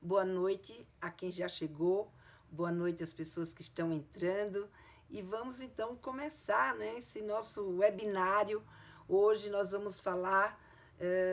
boa noite a quem já chegou, boa noite às pessoas que estão entrando e vamos então começar, né, esse nosso webinário. Hoje nós vamos falar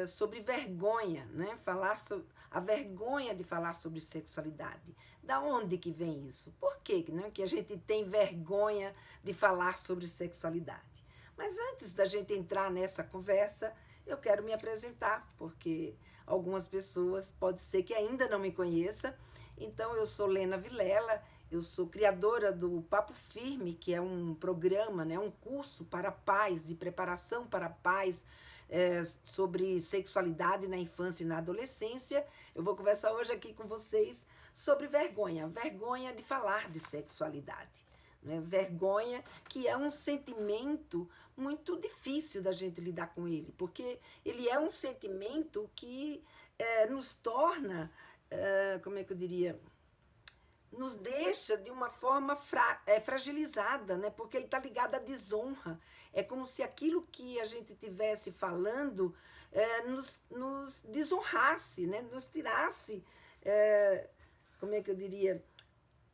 sobre vergonha, né? Falar sobre a vergonha de falar sobre sexualidade. Da onde que vem isso? Por que, né, que a gente tem vergonha de falar sobre sexualidade? Mas antes da gente entrar nessa conversa, eu quero me apresentar, porque algumas pessoas pode ser que ainda não me conheça. Então, eu sou Lena Vilela, eu sou criadora do Papo Firme, que é um programa, né, um curso para pais, de preparação para pais, sobre sexualidade na infância e na adolescência. Eu vou conversar hoje aqui com vocês sobre vergonha de falar de sexualidade. Né? Vergonha, que é um sentimento muito difícil da gente lidar com ele, porque ele é um sentimento que nos torna, como é que eu diria, nos deixa de uma forma fragilizada, né? Porque ele está ligado à desonra. É como se aquilo que a gente estivesse falando nos desonrasse, né? Nos tirasse, como é que eu diria,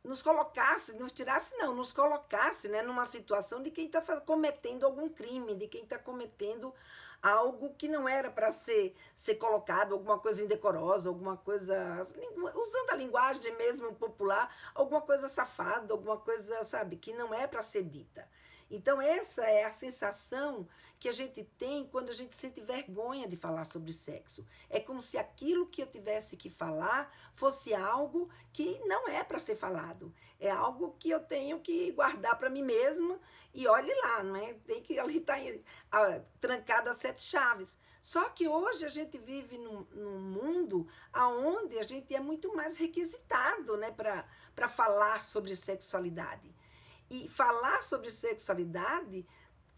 nos colocasse, nos tirasse não, nos colocasse, né, numa situação de quem está cometendo algum crime, de quem está cometendo algo que não era para ser colocado, alguma coisa indecorosa, alguma coisa, usando a linguagem mesmo popular, alguma coisa safada, alguma coisa, sabe, que não é para ser dita. Então essa é a sensação que a gente tem quando a gente sente vergonha de falar sobre sexo. É como se aquilo que eu tivesse que falar fosse algo que não é para ser falado. É algo que eu tenho que guardar para mim mesma e olhe lá, não é? Tem que ali estar trancada a 7 chaves. Só que hoje a gente vive num mundo onde a gente é muito mais requisitado, né, para falar sobre sexualidade. E falar sobre sexualidade,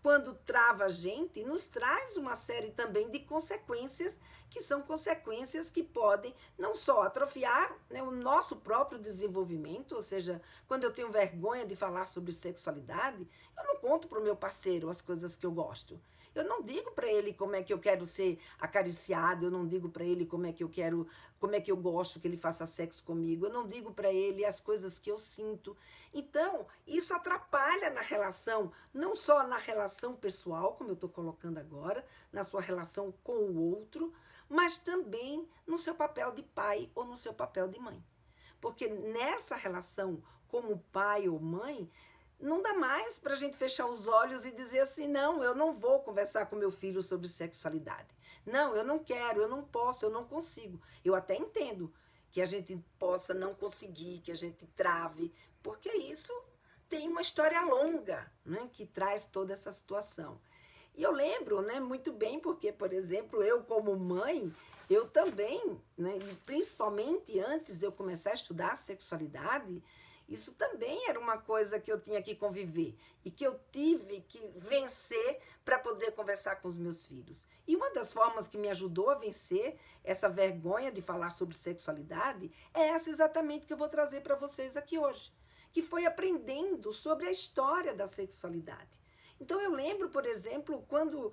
quando trava a gente, nos traz uma série também de consequências, que são consequências que podem não só atrofiar, né, o nosso próprio desenvolvimento, ou seja, quando eu tenho vergonha de falar sobre sexualidade, eu não conto para o meu parceiro as coisas que eu gosto. Eu não digo para ele como é que eu quero ser acariciado, eu não digo para ele como é que eu gosto que ele faça sexo comigo, eu não digo para ele as coisas que eu sinto. Então, isso atrapalha na relação, não só na relação pessoal, como eu estou colocando agora, na sua relação com o outro, mas também no seu papel de pai ou no seu papel de mãe. Porque nessa relação como pai ou mãe, não dá mais para a gente fechar os olhos e dizer assim, não, eu não vou conversar com meu filho sobre sexualidade. Não, eu não quero, eu não posso, eu não consigo. Eu até entendo que a gente possa não conseguir, que a gente trave, porque isso tem uma história longa, né, que traz toda essa situação. E eu lembro, né, muito bem, porque, por exemplo, eu como mãe, eu também, né, e principalmente antes de eu começar a estudar sexualidade, isso também era uma coisa que eu tinha que conviver e que eu tive que vencer para poder conversar com os meus filhos. E uma das formas que me ajudou a vencer essa vergonha de falar sobre sexualidade é essa exatamente que eu vou trazer para vocês aqui hoje, que foi aprendendo sobre a história da sexualidade. Então eu lembro, por exemplo, quando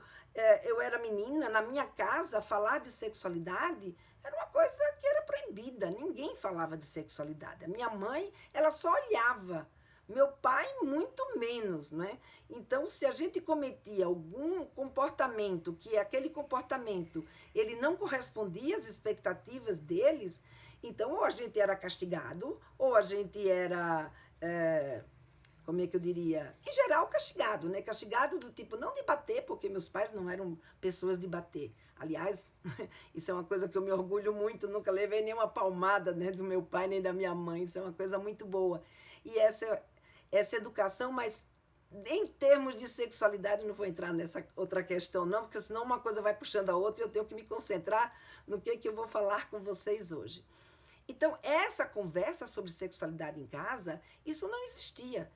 eu era menina, na minha casa, falar de sexualidade era uma coisa que era proibida, ninguém falava de sexualidade. A minha mãe, ela só olhava, meu pai muito menos, né? Então, se a gente cometia algum comportamento, que aquele comportamento ele não correspondia às expectativas deles, então ou a gente era castigado, ou a gente era... como é que eu diria? Em geral, castigado, né? Castigado do tipo, não de bater, porque meus pais não eram pessoas de bater. Aliás, isso é uma coisa que eu me orgulho muito, nunca levei nenhuma palmada, né, do meu pai nem da minha mãe, isso é uma coisa muito boa. E essa educação, mas em termos de sexualidade, não vou entrar nessa outra questão não, porque senão uma coisa vai puxando a outra e eu tenho que me concentrar no que eu vou falar com vocês hoje. Então, essa conversa sobre sexualidade em casa, isso não existia.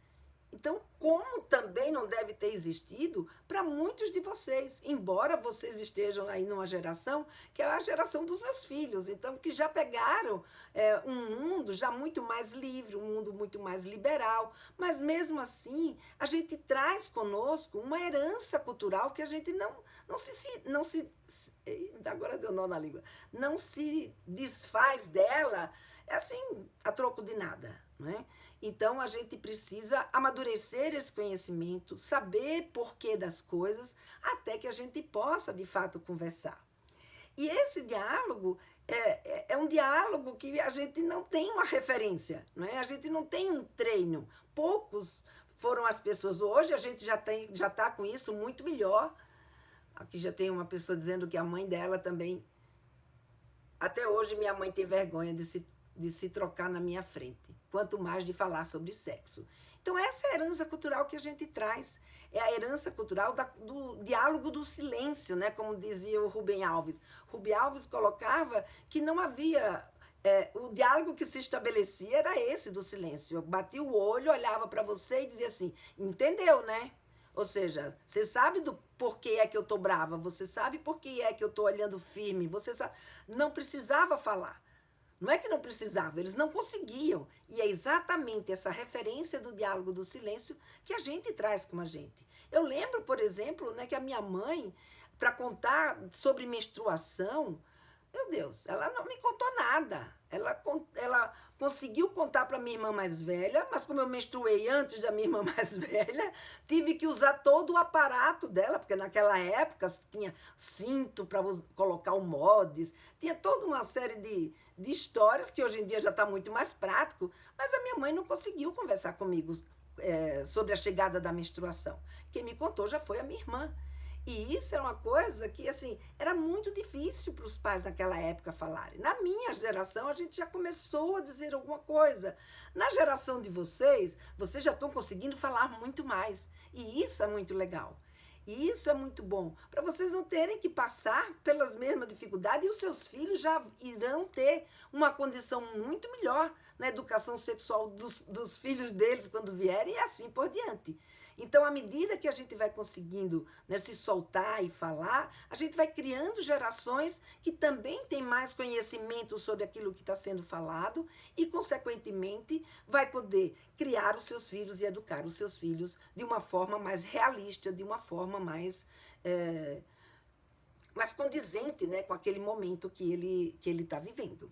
Então, como também não deve ter existido para muitos de vocês, embora vocês estejam aí numa geração que é a geração dos meus filhos, então que já pegaram um mundo já muito mais livre, um mundo muito mais liberal, mas mesmo assim a gente traz conosco uma herança cultural que a gente não se agora deu nó na língua, não se desfaz dela é assim, a troco de nada, né? Então a gente precisa amadurecer esse conhecimento, saber porquê das coisas, até que a gente possa de fato conversar. E esse diálogo é um diálogo que a gente não tem uma referência, não é? A gente não tem um treino. Poucos foram as pessoas. Hoje a gente já está com isso muito melhor. Aqui já tem uma pessoa dizendo que a mãe dela também. Até hoje minha mãe tem vergonha de se trocar na minha frente, quanto mais de falar sobre sexo. Então essa é a herança cultural que a gente traz. É a herança cultural do diálogo do silêncio, né? Como dizia o Rubem Alves. Rubem Alves colocava que não havia... o diálogo que se estabelecia era esse do silêncio. Eu batia o olho, olhava para você e dizia assim, entendeu, né? Ou seja, você sabe do porquê é que eu tô brava, você sabe por que é que eu tô olhando firme, você sabe... Não precisava falar. Não é que não precisava, eles não conseguiam. E é exatamente essa referência do diálogo do silêncio que a gente traz com a gente. Eu lembro, por exemplo, né, que a minha mãe, para contar sobre menstruação, meu Deus, ela não me contou nada. Ela conseguiu contar para minha irmã mais velha, mas como eu menstruei antes da minha irmã mais velha, tive que usar todo o aparato dela, porque naquela época tinha cinto para colocar o mods, tinha toda uma série de histórias que hoje em dia já está muito mais prático, mas a minha mãe não conseguiu conversar comigo sobre a chegada da menstruação. Quem me contou já foi a minha irmã. E isso é uma coisa que, assim, era muito difícil para os pais naquela época falarem. Na minha geração, a gente já começou a dizer alguma coisa. Na geração de vocês já estão conseguindo falar muito mais. E isso é muito legal. E isso é muito bom, para vocês não terem que passar pelas mesmas dificuldades e os seus filhos já irão ter uma condição muito melhor na educação sexual dos filhos deles quando vierem e assim por diante. Então, à medida que a gente vai conseguindo, né, se soltar e falar, a gente vai criando gerações que também têm mais conhecimento sobre aquilo que está sendo falado e, consequentemente, vai poder criar os seus filhos e educar os seus filhos de uma forma mais realista, de uma forma mais condizente, né, com aquele momento que ele está vivendo.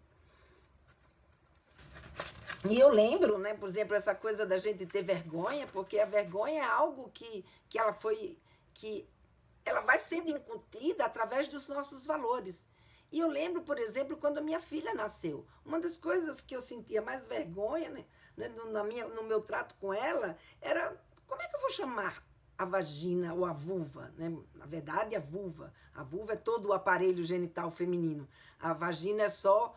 E eu lembro, né, por exemplo, essa coisa da gente ter vergonha, porque a vergonha é algo que ela vai sendo incutida através dos nossos valores. E eu lembro, por exemplo, quando a minha filha nasceu, uma das coisas que eu sentia mais vergonha, né, no meu trato com ela, era como é que eu vou chamar a vagina ou a vulva, né? Na verdade, a vulva. A vulva é todo o aparelho genital feminino. A vagina é só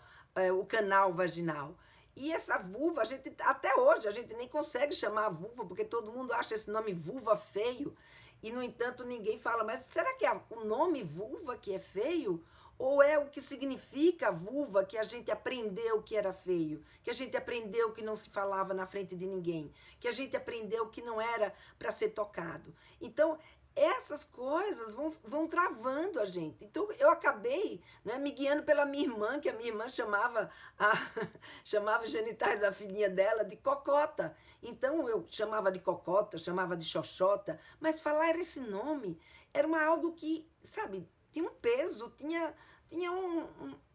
o canal vaginal. E essa vulva, até hoje, a gente nem consegue chamar a vulva, porque todo mundo acha esse nome vulva feio. E, no entanto, ninguém fala, mas será que é o nome vulva que é feio? Ou é o que significa vulva que a gente aprendeu que era feio? Que a gente aprendeu que não se falava na frente de ninguém? Que a gente aprendeu que não era para ser tocado? Então, essas coisas vão travando a gente. Então, eu acabei, né, me guiando pela minha irmã, que a minha irmã chamava os genitais da filhinha dela de cocota. Então, eu chamava de cocota, chamava de xoxota, mas falar esse nome era algo que, sabe, tinha um peso, tinha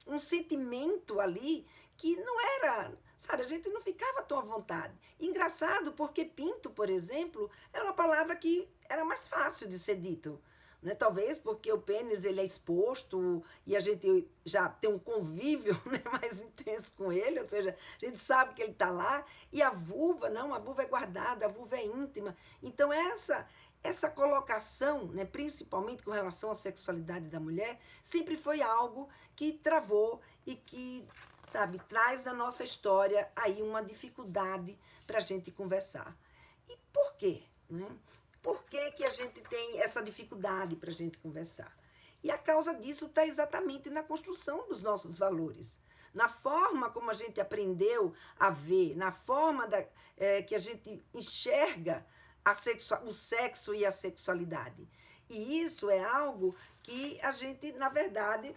um sentimento ali que não era... Sabe, a gente não ficava tão à vontade. Engraçado, porque pinto, por exemplo, era uma palavra que era mais fácil de ser dito. Né? Talvez porque o pênis ele é exposto e a gente já tem um convívio, né, mais intenso com ele, ou seja, a gente sabe que ele está lá. E a vulva, não, a vulva é guardada, a vulva é íntima. Então essa colocação, né, principalmente com relação à sexualidade da mulher, sempre foi algo que travou e que, sabe, traz na nossa história aí uma dificuldade para a gente conversar. E por quê? Né? Por que a gente tem essa dificuldade para a gente conversar? E a causa disso está exatamente na construção dos nossos valores, na forma como a gente aprendeu a ver, na forma que a gente enxerga o sexo e a sexualidade. E isso é algo que a gente, na verdade,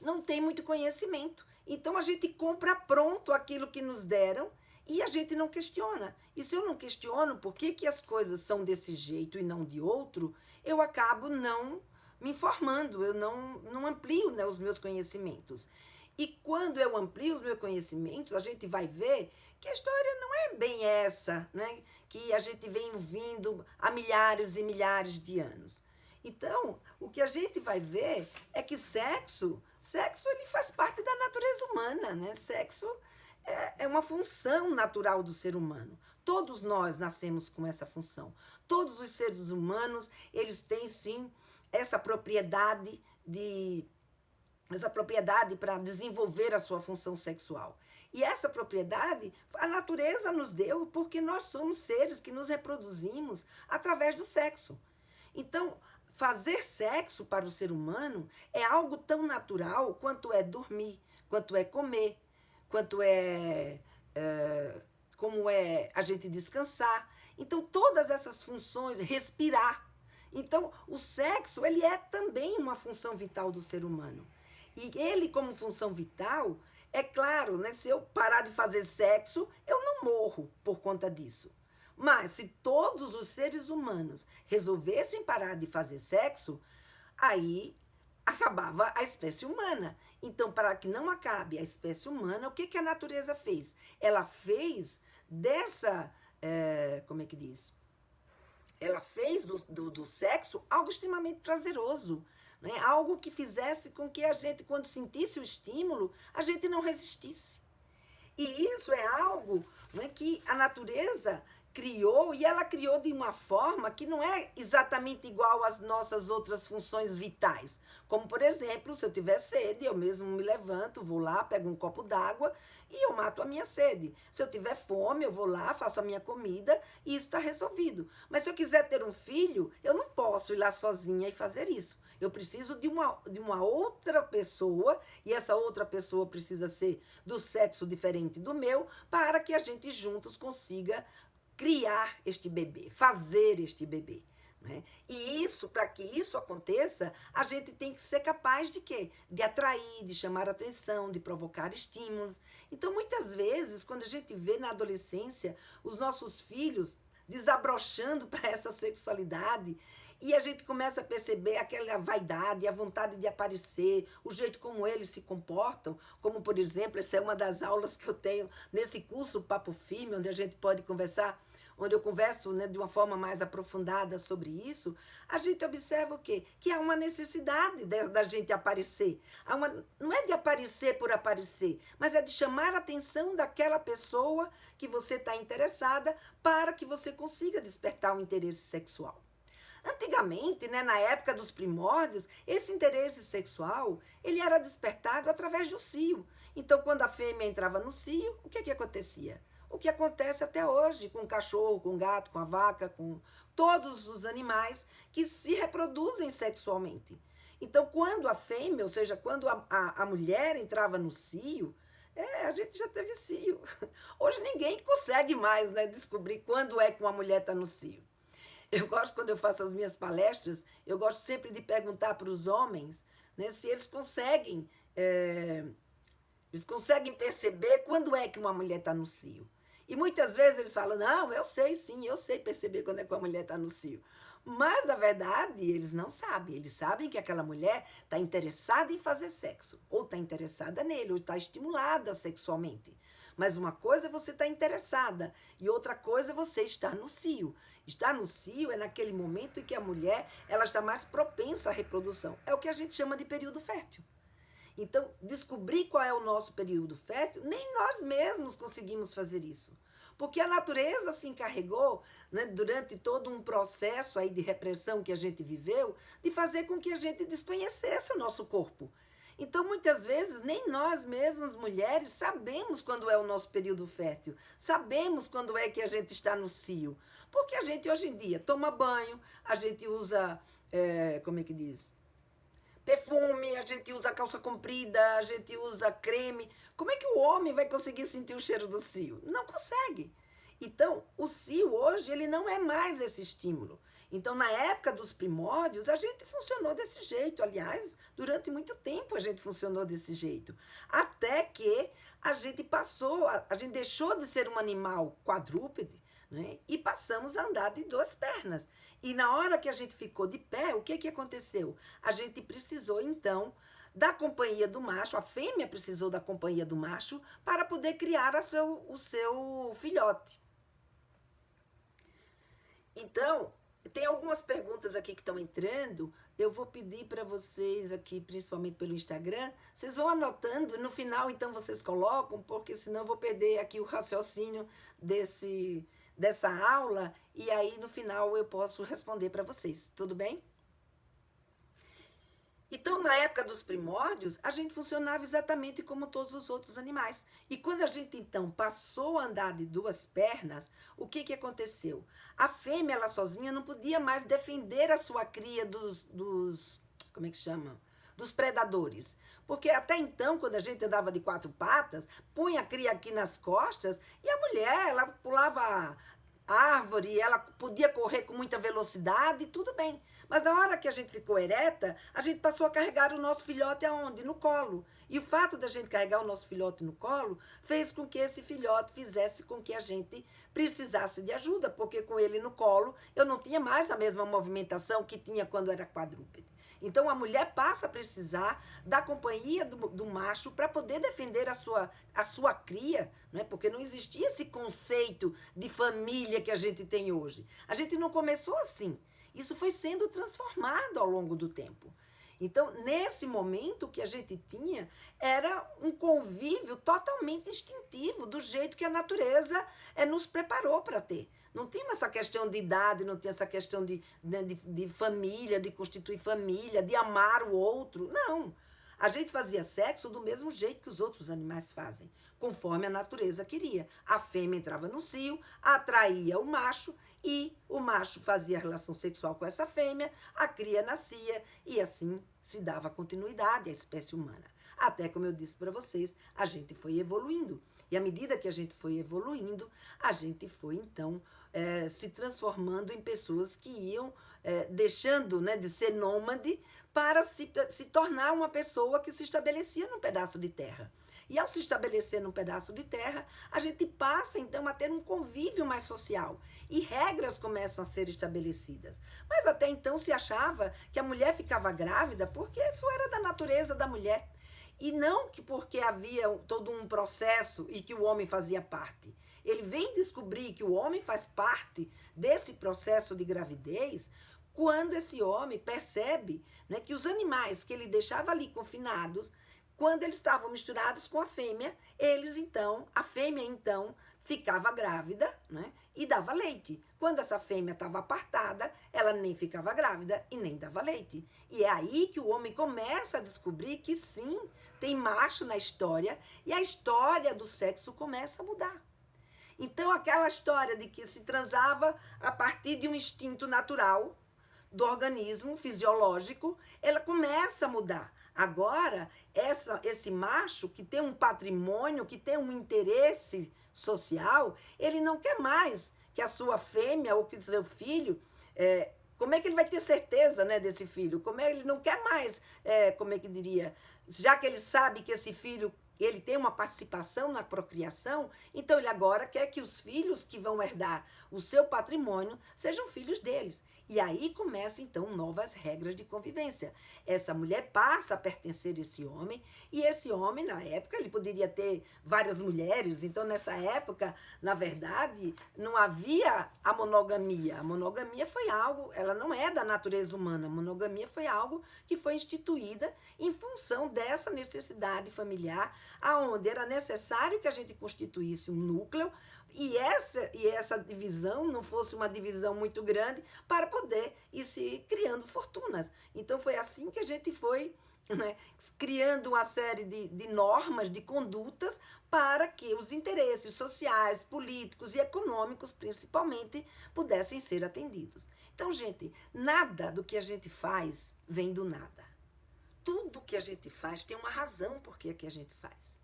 não tem muito conhecimento. Então, a gente compra pronto aquilo que nos deram e a gente não questiona. E se eu não questiono por que as coisas são desse jeito e não de outro, eu acabo não me informando, eu não amplio, né, os meus conhecimentos. E quando eu amplio os meus conhecimentos, a gente vai ver que a história não é bem essa, né? Que a gente vem vindo há milhares e milhares de anos. Então, o que a gente vai ver é que sexo ele faz parte da natureza humana, né? Sexo é uma função natural do ser humano. Todos nós nascemos com essa função. Todos os seres humanos, eles têm sim essa propriedade para desenvolver a sua função sexual. E essa propriedade, a natureza nos deu porque nós somos seres que nos reproduzimos através do sexo. Então, fazer sexo para o ser humano é algo tão natural quanto é dormir, quanto é comer, quanto como é a gente descansar. Então, todas essas funções, respirar. Então, o sexo, ele é também uma função vital do ser humano. E ele, como função vital, é claro, né, se eu parar de fazer sexo, eu não morro por conta disso. Mas se todos os seres humanos resolvessem parar de fazer sexo, aí acabava a espécie humana. Então, para que não acabe a espécie humana, o que, que a natureza fez? Ela fez dessa, como é que diz? Ela fez do sexo algo extremamente prazeroso, né? Algo que fizesse com que a gente, quando sentisse o estímulo, a gente não resistisse. E isso é algo, né, que a natureza criou, e ela criou de uma forma que não é exatamente igual às nossas outras funções vitais. Como, por exemplo, se eu tiver sede, eu mesmo me levanto, vou lá, pego um copo d'água e eu mato a minha sede. Se eu tiver fome, eu vou lá, faço a minha comida e isso está resolvido. Mas se eu quiser ter um filho, eu não posso ir lá sozinha e fazer isso. Eu preciso de uma outra pessoa, e essa outra pessoa precisa ser do sexo diferente do meu, para que a gente juntos consiga criar este bebê, fazer este bebê. Né? E isso, para que isso aconteça, a gente tem que ser capaz de quê? De atrair, de chamar atenção, de provocar estímulos. Então, muitas vezes, quando a gente vê na adolescência os nossos filhos desabrochando para essa sexualidade, e a gente começa a perceber aquela vaidade, a vontade de aparecer, o jeito como eles se comportam, como, por exemplo, essa é uma das aulas que eu tenho nesse curso Papo Firme, onde a gente pode conversar, onde eu converso, né, de uma forma mais aprofundada sobre isso, a gente observa o quê? Que há uma necessidade da gente aparecer. Não é de aparecer por aparecer, mas é de chamar a atenção daquela pessoa que você está interessada para que você consiga despertar o interesse sexual. Antigamente, né, na época dos primórdios, esse interesse sexual ele era despertado através do cio. Então, quando a fêmea entrava no cio, o que acontecia? O que acontece até hoje com o cachorro, com o gato, com a vaca, com todos os animais que se reproduzem sexualmente. Então, quando a fêmea, ou seja, quando a mulher entrava no cio, a gente já teve cio. Hoje ninguém consegue mais, né, descobrir quando é que uma mulher está no cio. Eu gosto, quando eu faço as minhas palestras, eu gosto sempre de perguntar para os homens, né, se eles conseguem perceber quando é que uma mulher está no cio. E muitas vezes eles falam, não, eu sei sim, eu sei perceber quando é que uma mulher está no cio. Mas, na verdade, eles não sabem. Eles sabem que aquela mulher está interessada em fazer sexo, ou está interessada nele, ou está estimulada sexualmente. Mas uma coisa é você estar interessada e outra coisa é você estar no cio. Estar no cio é naquele momento em que a mulher ela está mais propensa à reprodução. É o que a gente chama de período fértil. Então, descobrir qual é o nosso período fértil, nem nós mesmos conseguimos fazer isso. Porque a natureza se encarregou, né, durante todo um processo aí de repressão que a gente viveu, de fazer com que a gente desconhecesse o nosso corpo. Então, muitas vezes, nem nós mesmos, mulheres, sabemos quando é o nosso período fértil. Sabemos quando é que a gente está no cio. Porque a gente, hoje em dia, toma banho, a gente usa, como é que diz? Perfume, a gente usa calça comprida, a gente usa creme. Como é que o homem vai conseguir sentir o cheiro do cio? Não consegue. Então, o cio hoje, ele não é mais esse estímulo. Então, na época dos primórdios, a gente funcionou desse jeito. Aliás, durante muito tempo a gente funcionou desse jeito. Até que a gente a gente deixou de ser um animal quadrúpede, né? E passamos a andar de duas pernas. E na hora que a gente ficou de pé, o que aconteceu? A gente precisou, então, da companhia do macho, a fêmea precisou da companhia do macho para poder criar o seu filhote. Então, tem algumas perguntas aqui que estão entrando. Eu vou pedir para vocês aqui, principalmente pelo Instagram, vocês vão anotando, no final então vocês colocam, porque senão eu vou perder aqui o raciocínio dessa aula, e aí no final eu posso responder para vocês, tudo bem? Então, na época dos primórdios, a gente funcionava exatamente como todos os outros animais. E quando a gente, então, passou a andar de duas pernas, o que que aconteceu? A fêmea, ela sozinha, não podia mais defender a sua cria como é que chama? Dos predadores. Porque até então, quando a gente andava de quatro patas, punha a cria aqui nas costas, e a mulher, ela pulava árvore, ela podia correr com muita velocidade, tudo bem. Mas na hora que a gente ficou ereta, a gente passou a carregar o nosso filhote aonde? No colo. E o fato da gente carregar o nosso filhote no colo fez com que esse filhote fizesse com que a gente precisasse de ajuda, porque com ele no colo eu não tinha mais a mesma movimentação que tinha quando era quadrúpede. Então a mulher passa a precisar da companhia do macho para poder defender a sua cria, né? Porque não existia esse conceito de família que a gente tem hoje. A gente não começou assim. Isso foi sendo transformado ao longo do tempo. Então, nesse momento, o que a gente tinha era um convívio totalmente instintivo, do jeito que a natureza nos preparou para ter. Não tinha essa questão de idade, não tinha essa questão de família, de constituir família, de amar o outro. Não. A gente fazia sexo do mesmo jeito que os outros animais fazem, conforme a natureza queria. A fêmea entrava no cio, atraía o macho e o macho fazia relação sexual com essa fêmea, a cria nascia e assim se dava continuidade à espécie humana. Até, como eu disse para vocês, a gente foi evoluindo. E à medida que a gente foi evoluindo, a gente foi, então, se transformando em pessoas que iam deixando, né, de ser nômade para se tornar uma pessoa que se estabelecia num pedaço de terra. E ao se estabelecer num pedaço de terra, a gente passa, então, a ter um convívio mais social. E regras começam a ser estabelecidas. Mas até então se achava que a mulher ficava grávida porque isso era da natureza da mulher. E não que porque havia todo um processo e que o homem fazia parte. Ele vem descobrir que o homem faz parte desse processo de gravidez quando esse homem percebe, né, que os animais que ele deixava ali confinados, quando eles estavam misturados com a fêmea, a fêmea então ficava grávida, né, e dava leite. Quando essa fêmea estava apartada, ela nem ficava grávida e nem dava leite. E é aí que o homem começa a descobrir que sim, tem macho na história e a história do sexo começa a mudar. Então aquela história de que se transava a partir de um instinto natural do organismo fisiológico, ela começa a mudar. Agora, esse macho que tem um patrimônio, que tem um interesse social, ele não quer mais que a sua fêmea ou que o seu filho, como é que ele vai ter certeza, né, desse filho? Como é ele não quer mais, como é que diria, já que ele sabe que esse filho ele tem uma participação na procriação, então ele agora quer que os filhos que vão herdar o seu patrimônio sejam filhos deles. E aí começam, então, novas regras de convivência. Essa mulher passa a pertencer a esse homem, e esse homem, na época, ele poderia ter várias mulheres. Então, nessa época, na verdade, não havia a monogamia. A monogamia foi algo, ela não é da natureza humana. A monogamia foi algo que foi instituída em função dessa necessidade familiar, aonde era necessário que a gente constituísse um núcleo, e essa divisão não fosse uma divisão muito grande para poder ir se criando fortunas. Então foi assim que a gente foi, né, criando uma série de normas, de condutas para que os interesses sociais, políticos e econômicos, principalmente, pudessem ser atendidos. Então, gente, nada do que a gente faz vem do nada. Tudo que a gente faz tem uma razão por que a gente faz.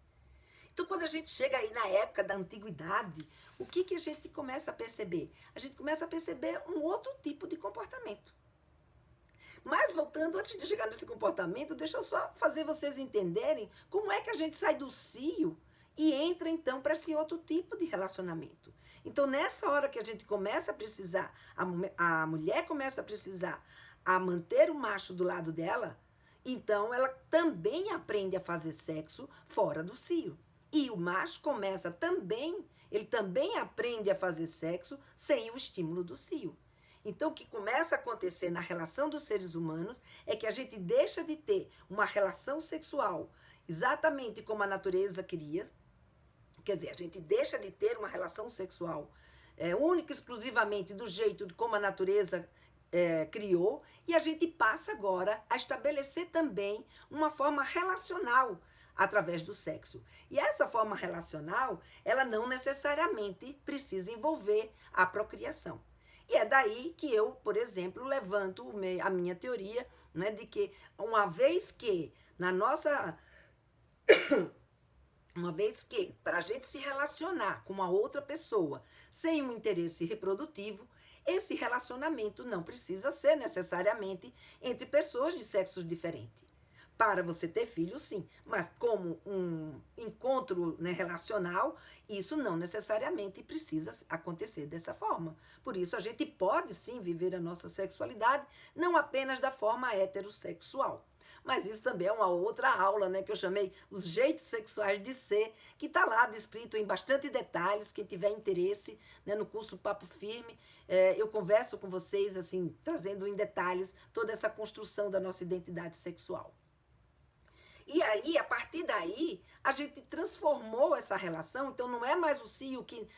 Então, quando a gente chega aí na época da antiguidade, o que a gente começa a perceber? A gente começa a perceber um outro tipo de comportamento. Mas, voltando, antes de chegar nesse comportamento, deixa eu só fazer vocês entenderem como é que a gente sai do cio e entra, então, para esse outro tipo de relacionamento. Então, nessa hora que a gente começa a precisar, a mulher começa a precisar a manter o macho do lado dela, Então, ela também aprende a fazer sexo fora do cio. E o macho começa também, ele também aprende a fazer sexo sem o estímulo do cio. Então, o que começa a acontecer na relação dos seres humanos é que a gente deixa de ter uma relação sexual exatamente como a natureza queria. Quer dizer, a gente deixa de ter uma relação sexual única e exclusivamente do jeito de como a natureza criou, e a gente passa agora a estabelecer também uma forma relacional através do sexo. E essa forma relacional, ela não necessariamente precisa envolver a procriação. E é daí que eu, por exemplo, levanto a minha teoria, né, de que uma vez que para a gente se relacionar com uma outra pessoa sem um interesse reprodutivo, esse relacionamento não precisa ser necessariamente entre pessoas de sexos diferentes. Para você ter filho, sim, mas como um encontro, né, relacional, isso não necessariamente precisa acontecer dessa forma. Por isso, a gente pode sim viver a nossa sexualidade, não apenas da forma heterossexual. Mas isso também é uma outra aula, né, que eu chamei os jeitos sexuais de ser, que está lá descrito em bastante detalhes. Quem tiver interesse, né, no curso Papo Firme, eu converso com vocês, assim, trazendo em detalhes toda essa construção da nossa identidade sexual. E aí, a partir daí, a gente transformou essa relação. Então, não é mais o cio que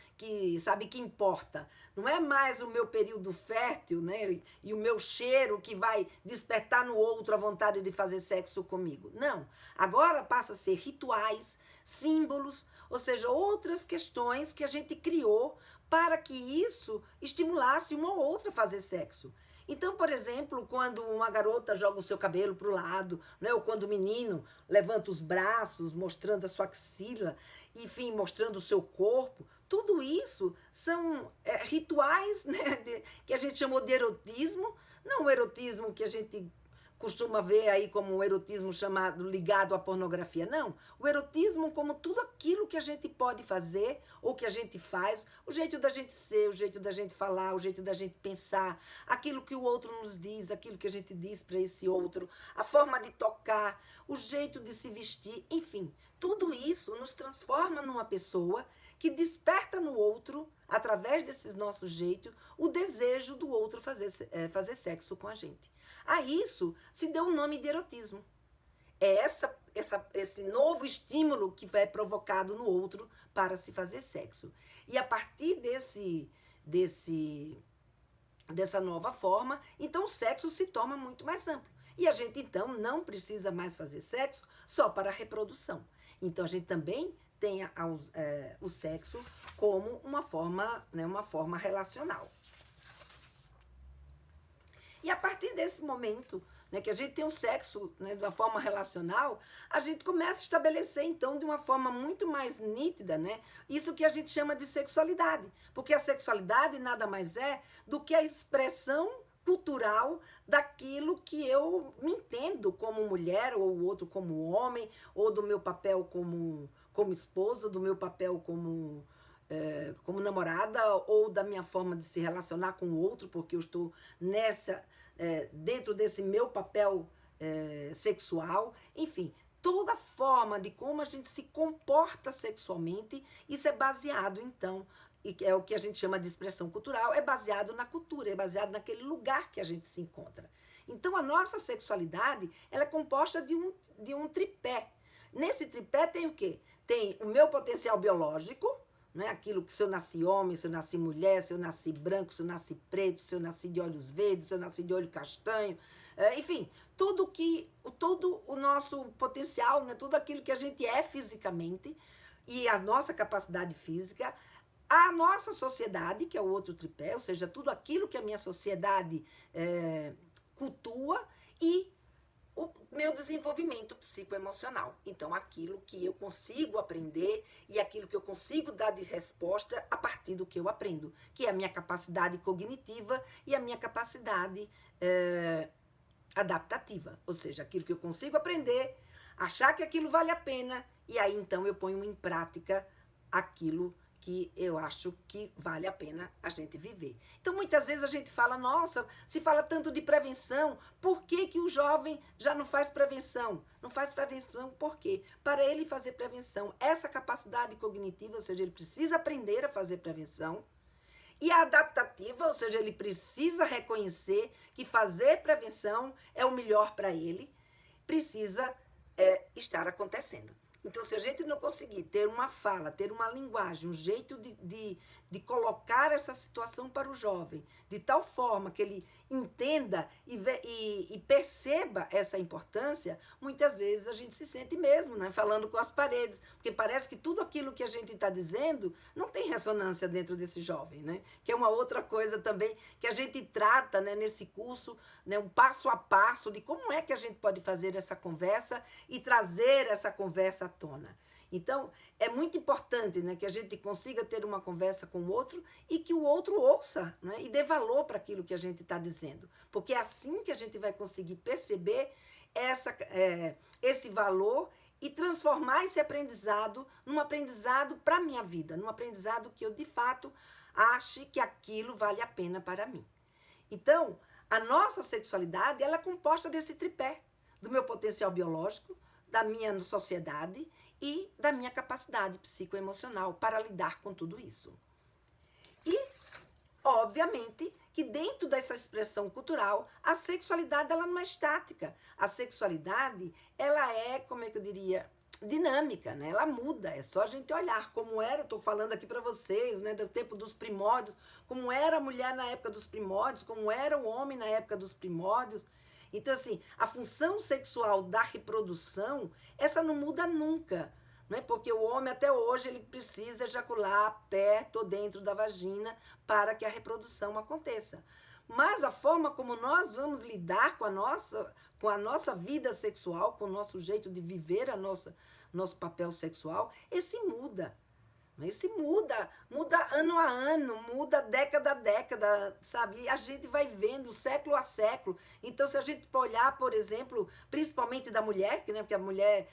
importa. Não é mais o meu período fértil, né? E o meu cheiro que vai despertar no outro a vontade de fazer sexo comigo. Não. Agora passa a ser rituais, símbolos, ou seja, outras questões que a gente criou para que isso estimulasse uma ou outra a fazer sexo. Então, por exemplo, quando uma garota joga o seu cabelo para o lado, né, ou quando o menino levanta os braços, mostrando a sua axila, enfim, mostrando o seu corpo, tudo isso são rituais, né, que a gente chamou de erotismo, não o erotismo que a gente costuma ver aí como um erotismo chamado ligado à pornografia, não. O erotismo como tudo aquilo que a gente pode fazer ou que a gente faz, o jeito da gente ser, o jeito da gente falar, o jeito da gente pensar, aquilo que o outro nos diz, aquilo que a gente diz para esse outro, a forma de tocar, o jeito de se vestir, enfim, tudo isso nos transforma numa pessoa que desperta no outro, através desses nossos jeitos, o desejo do outro fazer sexo com a gente. A isso se deu o nome de erotismo. É esse novo estímulo que é provocado no outro para se fazer sexo. E a partir dessa nova forma, então o sexo se torna muito mais amplo. E a gente, então, não precisa mais fazer sexo só para a reprodução. Então, a gente também tem o sexo como uma forma, né, uma forma relacional. E a partir desse momento, né, que a gente tem o sexo, né, de uma forma relacional, a gente começa a estabelecer, então, de uma forma muito mais nítida, né, isso que a gente chama de sexualidade. Porque a sexualidade nada mais é do que a expressão cultural daquilo que eu me entendo como mulher, ou o outro como homem, ou do meu papel como esposa, do meu papel como namorada, ou da minha forma de se relacionar com o outro, porque eu estou dentro desse meu papel sexual. Enfim, toda forma de como a gente se comporta sexualmente, isso é baseado, então, e é o que a gente chama de expressão cultural, é baseado na cultura, é baseado naquele lugar que a gente se encontra. Então, a nossa sexualidade, ela é composta de um tripé. Nesse tripé tem o quê? Tem o meu potencial biológico, né? Aquilo que se eu nasci homem, se eu nasci mulher, se eu nasci branco, se eu nasci preto, se eu nasci de olhos verdes, se eu nasci de olho castanho, enfim, todo o nosso potencial, né? Tudo aquilo que a gente é fisicamente e a nossa capacidade física, a nossa sociedade, que é o outro tripé, ou seja, tudo aquilo que a minha sociedade cultua, e o meu desenvolvimento psicoemocional. Então, aquilo que eu consigo aprender e aquilo que eu consigo dar de resposta a partir do que eu aprendo, que é a minha capacidade cognitiva e a minha capacidade adaptativa. Ou seja, aquilo que eu consigo aprender, achar que aquilo vale a pena, e aí então eu ponho em prática aquilo que eu acho que vale a pena a gente viver. Então, muitas vezes a gente fala, nossa, se fala tanto de prevenção, por que que o jovem já não faz prevenção? Não faz prevenção por quê? Para ele fazer prevenção, essa capacidade cognitiva, ou seja, ele precisa aprender a fazer prevenção, e a adaptativa, ou seja, ele precisa reconhecer que fazer prevenção é o melhor para ele, precisa estar acontecendo. Então, se a gente não conseguir ter uma fala, ter uma linguagem, um jeito de colocar essa situação para o jovem, de tal forma que ele entenda e perceba essa importância, muitas vezes a gente se sente mesmo, né, falando com as paredes, porque parece que tudo aquilo que a gente está dizendo não tem ressonância dentro desse jovem, né, que é uma outra coisa também que a gente trata, né, nesse curso, né, um passo a passo de como é que a gente pode fazer essa conversa e trazer essa conversa à tona. Então, é muito importante, né, que a gente consiga ter uma conversa com o outro e que o outro ouça, né, e dê valor para aquilo que a gente está dizendo. Porque é assim que a gente vai conseguir perceber esse valor e transformar esse aprendizado num aprendizado para a minha vida, num aprendizado que eu, de fato, ache que aquilo vale a pena para mim. Então, a nossa sexualidade ela é composta desse tripé, do meu potencial biológico, da minha sociedade e da minha capacidade psicoemocional para lidar com tudo isso. E, obviamente, que dentro dessa expressão cultural, a sexualidade ela não é estática. A sexualidade, ela é, como é que eu diria, dinâmica, né? Ela muda, é só a gente olhar como era, eu estou falando aqui para vocês, né, do tempo dos primórdios, como era a mulher na época dos primórdios, como era o homem na época dos primórdios. Então, assim, a função sexual da reprodução, essa não muda nunca, não é? Porque o homem até hoje ele precisa ejacular perto ou dentro da vagina para que a reprodução aconteça. Mas a forma como nós vamos lidar com a nossa vida sexual, com o nosso jeito de viver nosso papel sexual, esse muda. Esse muda ano a ano, muda década a década, sabe? E a gente vai vendo século a século. Então, se a gente olhar, por exemplo, principalmente da mulher, né? Porque a mulher,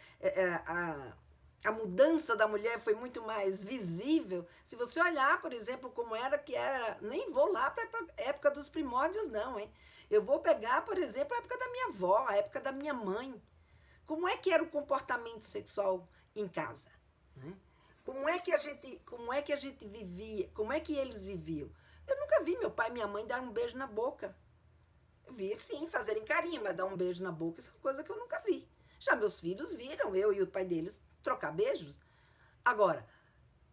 a mudança da mulher foi muito mais visível. Se você olhar, por exemplo, como era que era, nem vou lá para a época dos primórdios, não, hein? Eu vou pegar, por exemplo, a época da minha avó, a época da minha mãe. Como é que era o comportamento sexual em casa, né? Como é que a gente vivia? Como é que eles viviam? Eu nunca vi meu pai e minha mãe dar um beijo na boca. Eu vi, sim, fazerem carinho, mas dar um beijo na boca, isso é uma coisa que eu nunca vi. Já meus filhos viram eu e o pai deles trocar beijos. Agora,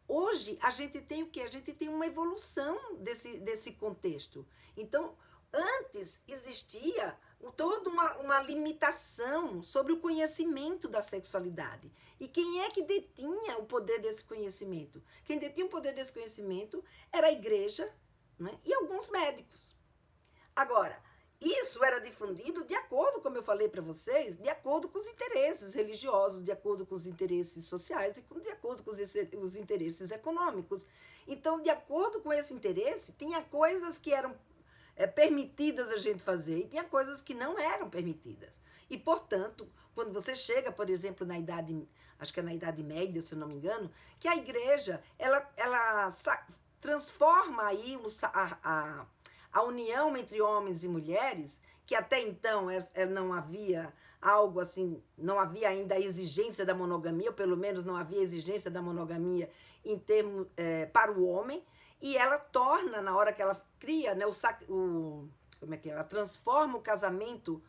hoje a gente tem o quê? A gente tem uma evolução desse contexto. Então, antes existia toda uma limitação sobre o conhecimento da sexualidade. E quem é que detinha o poder desse conhecimento? Quem detinha o poder desse conhecimento era a igreja, né? E alguns médicos. Agora, isso era difundido de acordo, como eu falei para vocês, de acordo com os interesses religiosos, de acordo com os interesses sociais e de acordo com os interesses econômicos. Então, de acordo com esse interesse, tinha coisas que eram permitidas a gente fazer e tinha coisas que não eram permitidas. E, portanto, quando você chega, por exemplo, na idade, acho que é na Idade Média, se eu não me engano, que a igreja, ela transforma aí a união entre homens e mulheres, que até então não havia algo assim, não havia ainda a exigência da monogamia, ou pelo menos não havia exigência da monogamia em termos para o homem, e ela torna, na hora que ela cria, né, como é que ela transforma o casamento,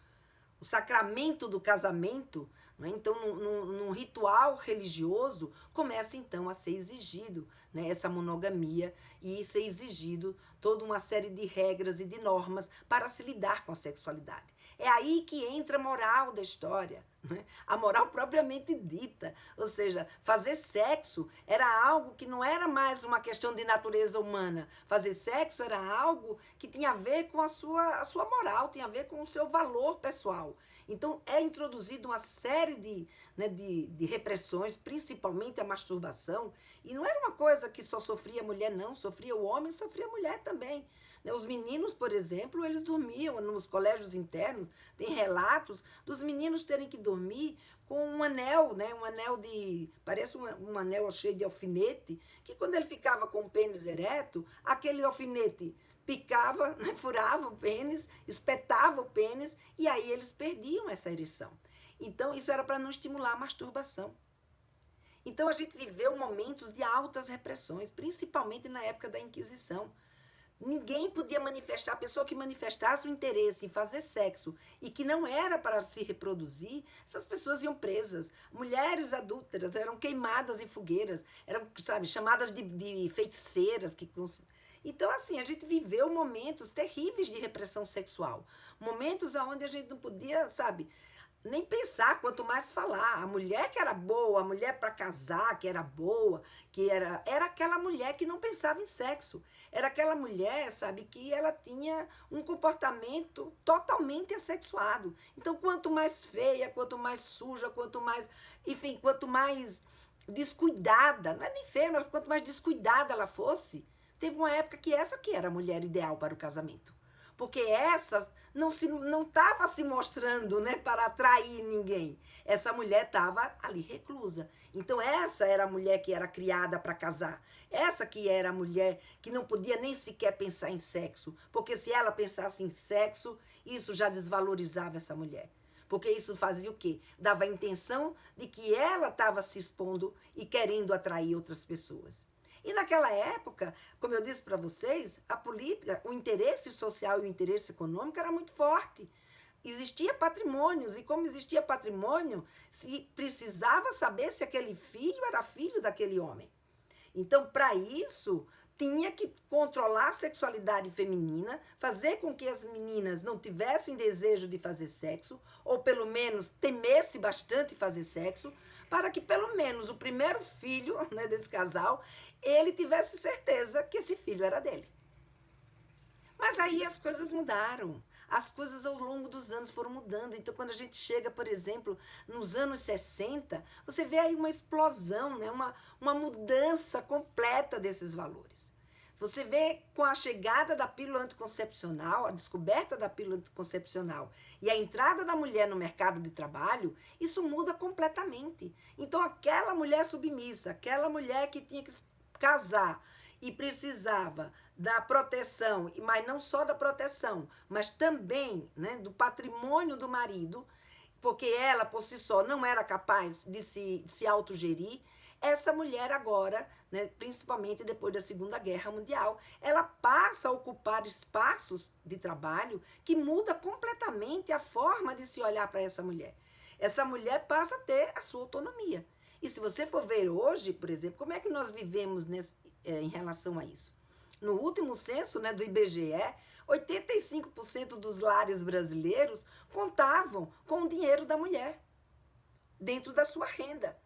o sacramento do casamento, né? Então, num ritual religioso, começa então a ser exigido, né, essa monogamia e ser exigido toda uma série de regras e de normas para se lidar com a sexualidade. É aí que entra a moral da história, né? A moral propriamente dita, ou seja, fazer sexo era algo que não era mais uma questão de natureza humana. Fazer sexo era algo que tinha a ver com a sua moral, tinha a ver com o seu valor pessoal. Então, é introduzido uma série de repressões, principalmente a masturbação, e não era uma coisa que só sofria a mulher, não, sofria o homem, sofria a mulher também. Os meninos, por exemplo, eles dormiam nos colégios internos, tem relatos dos meninos terem que dormir dormir com um anel, né? Um anel de... Parece um anel cheio de alfinete, que quando ele ficava com o pênis ereto, aquele alfinete picava, né? Furava o pênis, espetava o pênis, e aí eles perdiam essa ereção. Então, isso era para não estimular a masturbação. Então, a gente viveu momentos de altas repressões, principalmente na época da Inquisição. Ninguém podia manifestar, a pessoa que manifestasse o interesse em fazer sexo e que não era para se reproduzir, essas pessoas iam presas. Mulheres adúlteras eram queimadas em fogueiras, eram, sabe, chamadas de feiticeiras. Então, assim, a gente viveu momentos terríveis de repressão sexual. Momentos onde a gente não podia, sabe, nem pensar, quanto mais falar. A mulher que era boa, a mulher para casar, que era boa, era aquela mulher que não pensava em sexo. Era aquela mulher, sabe, que ela tinha um comportamento totalmente assexuado. Então, quanto mais feia, quanto mais suja, quanto mais, enfim, quanto mais descuidada, não é nem feia, mas quanto mais descuidada ela fosse, teve uma época que essa que era a mulher ideal para o casamento. Porque essa não estava se mostrando, né, para atrair ninguém. Essa mulher estava ali reclusa. Então essa era a mulher que era criada para casar. Essa que era a mulher que não podia nem sequer pensar em sexo. Porque se ela pensasse em sexo, isso já desvalorizava essa mulher. Porque isso fazia o quê? Dava a intenção de que ela estava se expondo e querendo atrair outras pessoas. E naquela época, como eu disse para vocês, a política, o interesse social e o interesse econômico era muito forte. Existia patrimônios, e como existia patrimônio, se precisava saber se aquele filho era filho daquele homem. Então, para isso, tinha que controlar a sexualidade feminina, fazer com que as meninas não tivessem desejo de fazer sexo, ou pelo menos temesse bastante fazer sexo, para que pelo menos o primeiro filho, né, desse casal, ele tivesse certeza que esse filho era dele. Mas aí as coisas mudaram. As coisas ao longo dos anos foram mudando. Então, quando a gente chega, por exemplo, nos anos 60, você vê aí uma explosão, né? uma mudança completa desses valores. Você vê com a chegada da pílula anticoncepcional, a descoberta da pílula anticoncepcional e a entrada da mulher no mercado de trabalho, isso muda completamente. Então, aquela mulher submissa, aquela mulher que tinha que casar e precisava da proteção, mas não só da proteção, mas também, né, do patrimônio do marido, porque ela por si só não era capaz de se autogerir, essa mulher agora, né, principalmente depois da Segunda Guerra Mundial, ela passa a ocupar espaços de trabalho que muda completamente a forma de se olhar para essa mulher. Essa mulher passa a ter a sua autonomia. E se você for ver hoje, por exemplo, como é que nós vivemos em relação a isso? No último censo, né, do IBGE, 85% dos lares brasileiros contavam com o dinheiro da mulher dentro da sua renda.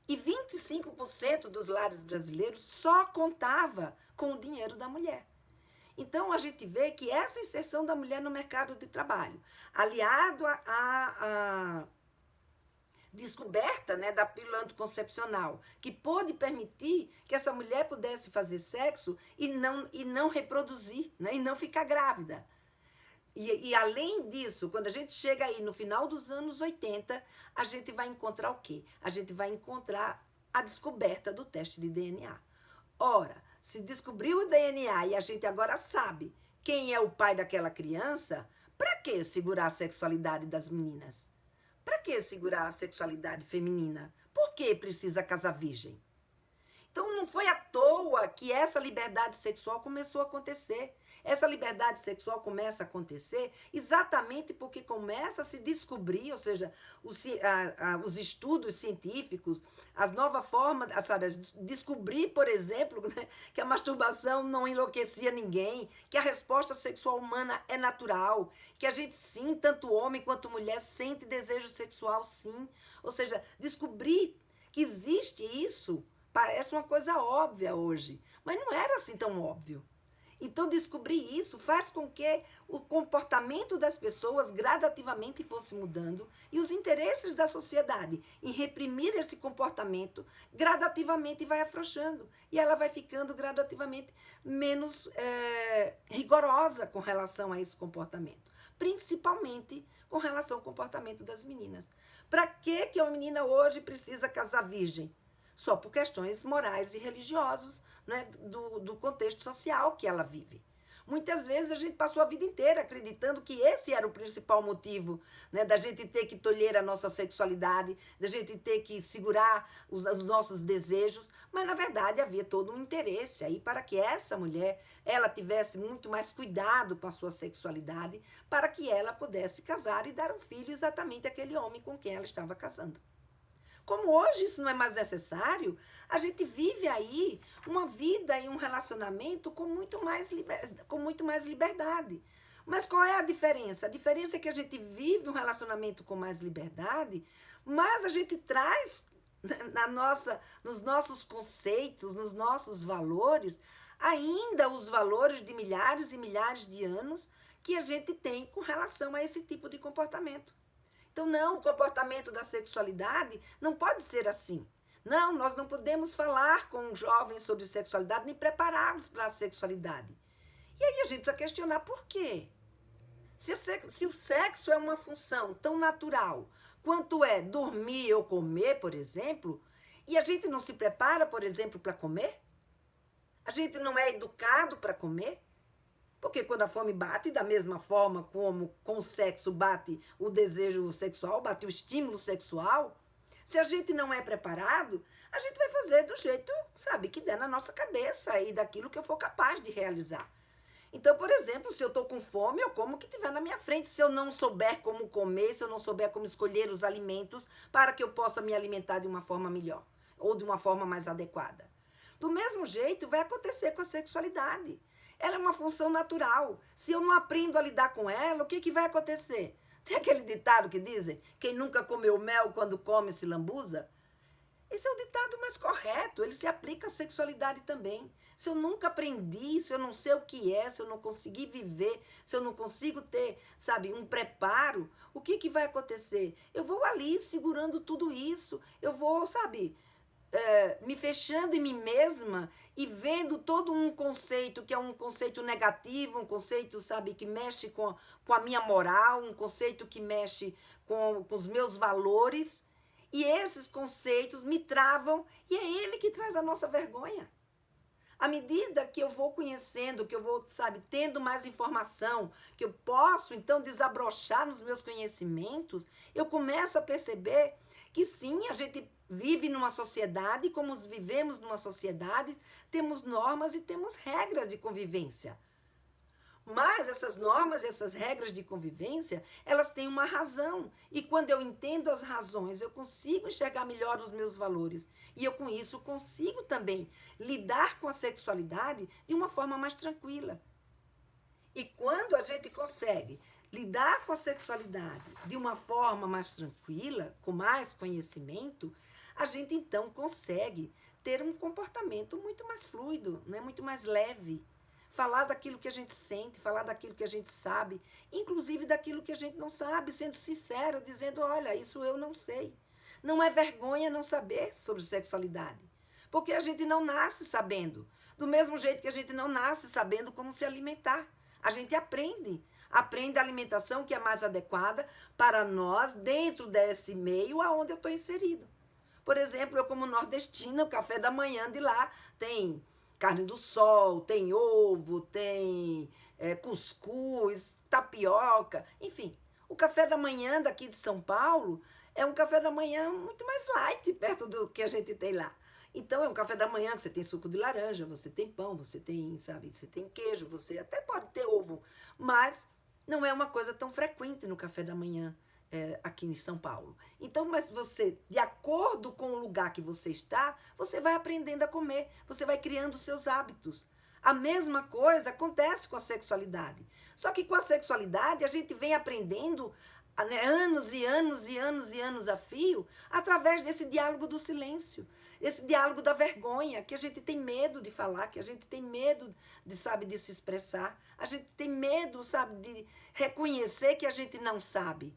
E 25% dos lares brasileiros só contava com o dinheiro da mulher. Então, a gente vê que essa inserção da mulher no mercado de trabalho, aliado a descoberta, né, da pílula anticoncepcional, que pôde permitir que essa mulher pudesse fazer sexo e não reproduzir, né, e não ficar grávida. E além disso, quando a gente chega aí no final dos anos 80, a gente vai encontrar o quê? A gente vai encontrar a descoberta do teste de DNA. Ora, se descobriu o DNA e a gente agora sabe quem é o pai daquela criança, para que segurar a sexualidade das meninas? Para que segurar a sexualidade feminina? Por que precisa casar virgem? Então não foi à toa que essa liberdade sexual começou a acontecer. Essa liberdade sexual começa a acontecer exatamente porque começa a se descobrir, ou seja, os estudos científicos, as novas formas, sabe, descobrir, por exemplo, né, que a masturbação não enlouquecia ninguém, que a resposta sexual humana é natural, que a gente sim, tanto homem quanto mulher, sente desejo sexual sim. Ou seja, descobrir que existe isso parece uma coisa óbvia hoje, mas não era assim tão óbvio. Então, descobrir isso faz com que o comportamento das pessoas gradativamente fosse mudando e os interesses da sociedade em reprimir esse comportamento gradativamente vai afrouxando. E ela vai ficando gradativamente menos rigorosa com relação a esse comportamento. Principalmente com relação ao comportamento das meninas. Para que uma menina hoje precisa casar virgem? Só por questões morais e religiosas, né, do contexto social que ela vive. Muitas vezes a gente passou a vida inteira acreditando que esse era o principal motivo, né, da gente ter que tolher a nossa sexualidade, da gente ter que segurar os nossos desejos, mas na verdade havia todo um interesse aí para que essa mulher ela tivesse muito mais cuidado com a sua sexualidade, para que ela pudesse casar e dar um filho exatamente àquele homem com quem ela estava casando. Como hoje isso não é mais necessário, a gente vive aí uma vida e um relacionamento com muito mais liberdade. Mas qual é a diferença? A diferença é que a gente vive um relacionamento com mais liberdade, mas a gente traz nos nossos conceitos, nos nossos valores, ainda os valores de milhares e milhares de anos que a gente tem com relação a esse tipo de comportamento. Então, não, o comportamento da sexualidade não pode ser assim. Não, nós não podemos falar com jovens sobre sexualidade nem prepará-los para a sexualidade. E aí a gente precisa questionar por quê. Se o sexo é uma função tão natural quanto é dormir ou comer, por exemplo, e a gente não se prepara, por exemplo, para comer, a gente não é educado para comer, porque quando a fome bate, da mesma forma como com o sexo bate o desejo sexual, bate o estímulo sexual, se a gente não é preparado, a gente vai fazer do jeito, sabe, que der na nossa cabeça e daquilo que eu for capaz de realizar. Então, por exemplo, se eu estou com fome, eu como o que tiver na minha frente. Se eu não souber como comer, se eu não souber como escolher os alimentos para que eu possa me alimentar de uma forma melhor ou de uma forma mais adequada. Do mesmo jeito, vai acontecer com a sexualidade. Ela é uma função natural. Se eu não aprendo a lidar com ela, o que vai acontecer? Tem aquele ditado que dizem, quem nunca comeu mel quando come se lambuza? Esse é o ditado mais correto, ele se aplica à sexualidade também. Se eu nunca aprendi, se eu não sei o que é, se eu não conseguir viver, se eu não consigo ter, sabe, um preparo, o que vai acontecer? Eu vou ali segurando tudo isso, eu vou, sabe, me fechando em mim mesma e vendo todo um conceito que é um conceito negativo, um conceito, sabe, que mexe com a minha moral, um conceito que mexe com os meus valores. E esses conceitos me travam e é ele que traz a nossa vergonha. À medida que eu vou conhecendo, que eu vou, sabe, tendo mais informação, que eu posso, então, desabrochar nos meus conhecimentos, eu começo a perceber que sim, a gente vive numa sociedade, e como vivemos numa sociedade, temos normas e temos regras de convivência. Mas essas normas, essas regras de convivência, elas têm uma razão. E quando eu entendo as razões, eu consigo enxergar melhor os meus valores. E eu, com isso, consigo também lidar com a sexualidade de uma forma mais tranquila. E quando a gente consegue lidar com a sexualidade de uma forma mais tranquila, com mais conhecimento, a gente então consegue ter um comportamento muito mais fluido, né? Muito mais leve. Falar daquilo que a gente sente, falar daquilo que a gente sabe, inclusive daquilo que a gente não sabe, sendo sincero, dizendo, olha, isso eu não sei. Não é vergonha não saber sobre sexualidade, porque a gente não nasce sabendo. Do mesmo jeito que a gente não nasce sabendo como se alimentar. A gente aprende a alimentação que é mais adequada para nós dentro desse meio aonde eu estou inserido. Por exemplo, eu como nordestina, o café da manhã de lá tem carne do sol, tem ovo, tem cuscuz, tapioca, enfim. O café da manhã daqui de São Paulo é um café da manhã muito mais light perto do que a gente tem lá. Então, é um café da manhã que você tem suco de laranja, você tem pão, você tem, sabe, você tem queijo, você até pode ter ovo, mas não é uma coisa tão frequente no café da manhã aqui em São Paulo. Então, mas você, de acordo com o lugar que você está, você vai aprendendo a comer, você vai criando os seus hábitos. A mesma coisa acontece com a sexualidade. Só que com a sexualidade a gente vem aprendendo anos e anos e anos e anos a fio através desse diálogo do silêncio, esse diálogo da vergonha, que a gente tem medo de falar, que a gente tem medo de, sabe, de se expressar, a gente tem medo, sabe, de reconhecer que a gente não sabe.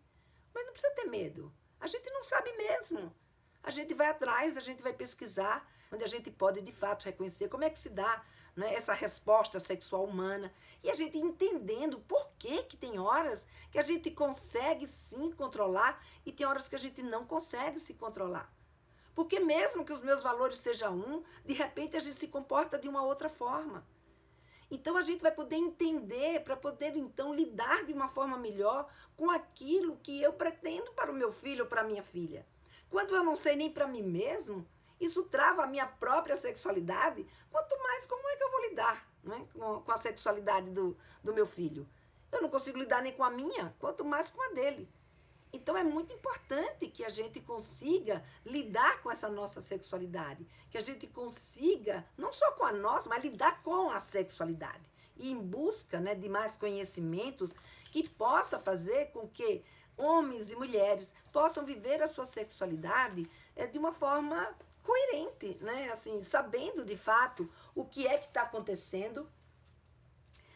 Mas não precisa ter medo. A gente não sabe mesmo. A gente vai atrás, a gente vai pesquisar. onde a gente pode, de fato, reconhecer como é que se dá, né, essa resposta sexual humana. E a gente entendendo por que tem horas que a gente consegue, sim, controlar e tem horas que a gente não consegue se controlar. Porque mesmo que os meus valores sejam um, de repente a gente se comporta de uma outra forma. Então a gente vai poder entender para poder então lidar de uma forma melhor com aquilo que eu pretendo para o meu filho ou para a minha filha. Quando eu não sei nem para mim mesmo, isso trava a minha própria sexualidade, quanto mais como é que eu vou lidar, né, com a sexualidade do meu filho. Eu não consigo lidar nem com a minha, quanto mais com a dele. Então é muito importante que a gente consiga lidar com essa nossa sexualidade, que a gente consiga, não só com a nossa, mas lidar com a sexualidade. E em busca, né, de mais conhecimentos que possa fazer com que homens e mulheres possam viver a sua sexualidade de uma forma coerente, né? Assim, sabendo de fato o que é que está acontecendo,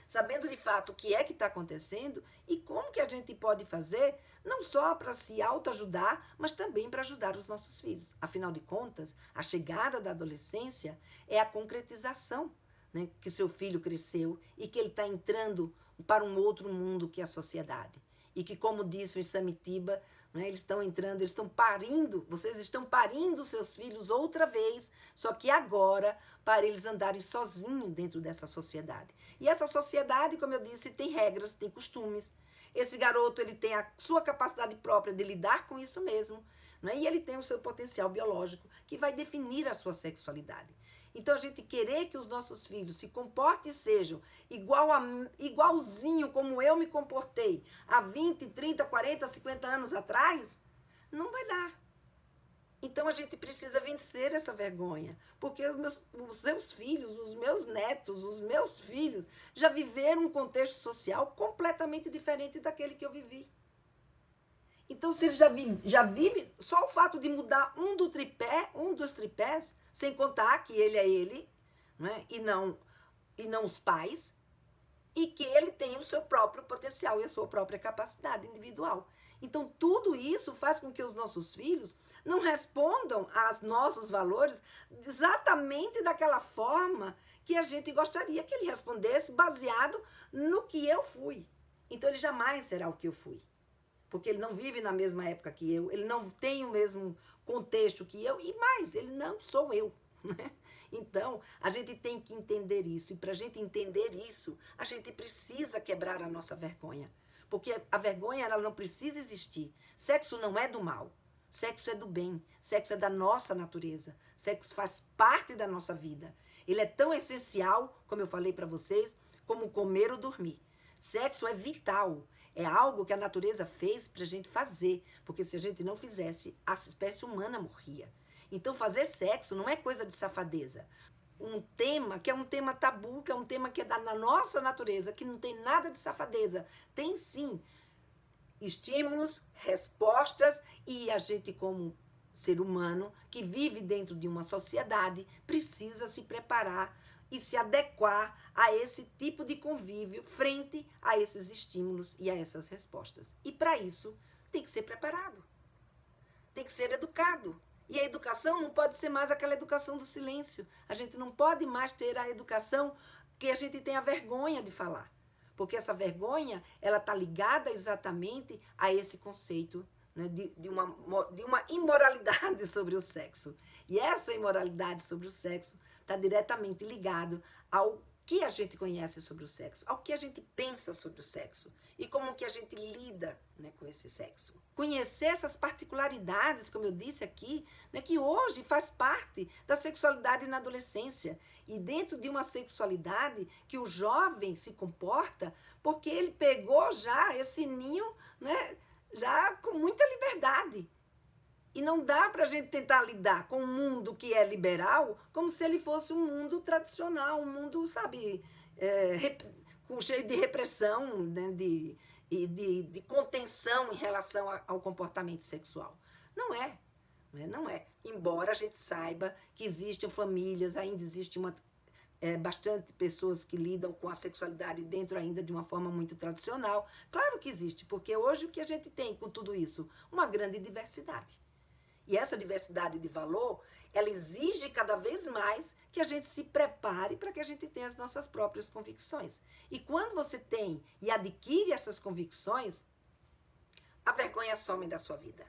sabendo de fato o que é que está acontecendo e como que a gente pode fazer, não só para se autoajudar, mas também para ajudar os nossos filhos. Afinal de contas, a chegada da adolescência é a concretização, né, que seu filho cresceu e que ele está entrando para um outro mundo que é a sociedade. E que, como disse o Samitiba, né, eles estão entrando, eles estão parindo, vocês estão parindo seus filhos outra vez, só que agora para eles andarem sozinhos dentro dessa sociedade. E essa sociedade, como eu disse, tem regras, tem costumes. Esse garoto ele tem a sua capacidade própria de lidar com isso mesmo, né? E ele tem o seu potencial biológico que vai definir a sua sexualidade. Então, a gente querer que os nossos filhos se comportem e sejam igualzinho como eu me comportei há 20, 30, 40, 50 anos atrás, não vai dar. Então, a gente precisa vencer essa vergonha, porque os seus filhos, os meus netos, os meus filhos já viveram um contexto social completamente diferente daquele que eu vivi. Então, se ele já vive, só o fato de mudar um dos tripés, sem contar que ele é ele, né, e não os pais, e que ele tem o seu próprio potencial e a sua própria capacidade individual. Então, tudo isso faz com que os nossos filhos não respondam aos nossos valores exatamente daquela forma que a gente gostaria que ele respondesse, baseado no que eu fui. Então, ele jamais será o que eu fui. Porque ele não vive na mesma época que eu, ele não tem o mesmo contexto que eu, e mais, ele não sou eu, né? Então, a gente tem que entender isso, e para a gente entender isso, a gente precisa quebrar a nossa vergonha. Porque a vergonha, ela não precisa existir. Sexo não é do mal, sexo é do bem, sexo é da nossa natureza, sexo faz parte da nossa vida. Ele é tão essencial, como eu falei para vocês, como comer ou dormir. Sexo é vital. É algo que a natureza fez para a gente fazer, porque se a gente não fizesse, a espécie humana morria. Então, fazer sexo não é coisa de safadeza. Um tema que é um tema tabu, que é um tema que é da nossa natureza, que não tem nada de safadeza. Tem sim estímulos, respostas, e a gente, como ser humano, que vive dentro de uma sociedade, precisa se preparar e se adequar a esse tipo de convívio frente a esses estímulos e a essas respostas. E para isso tem que ser preparado, tem que ser educado. E a educação não pode ser mais aquela educação do silêncio. A gente não pode mais ter a educação que a gente tem a vergonha de falar. Porque essa vergonha, ela está ligada exatamente a esse conceito, né, de uma imoralidade sobre o sexo. E essa imoralidade sobre o sexo está diretamente ligado ao que a gente conhece sobre o sexo, ao que a gente pensa sobre o sexo e como que a gente lida, né, com esse sexo. Conhecer essas particularidades, como eu disse aqui, né, que hoje faz parte da sexualidade na adolescência e dentro de uma sexualidade que o jovem se comporta porque ele pegou já esse ninho, né, já com muita liberdade. E não dá para a gente tentar lidar com um mundo que é liberal como se ele fosse um mundo tradicional, um mundo, sabe, cheio de repressão, né, de contenção em relação ao comportamento sexual. Não é, não é. Embora a gente saiba que existem famílias, ainda existe bastante pessoas que lidam com a sexualidade dentro ainda de uma forma muito tradicional. Claro que existe, porque hoje o que a gente tem com tudo isso? Uma grande diversidade. E essa diversidade de valor, ela exige cada vez mais que a gente se prepare para que a gente tenha as nossas próprias convicções. E quando você tem e adquire essas convicções, a vergonha some da sua vida.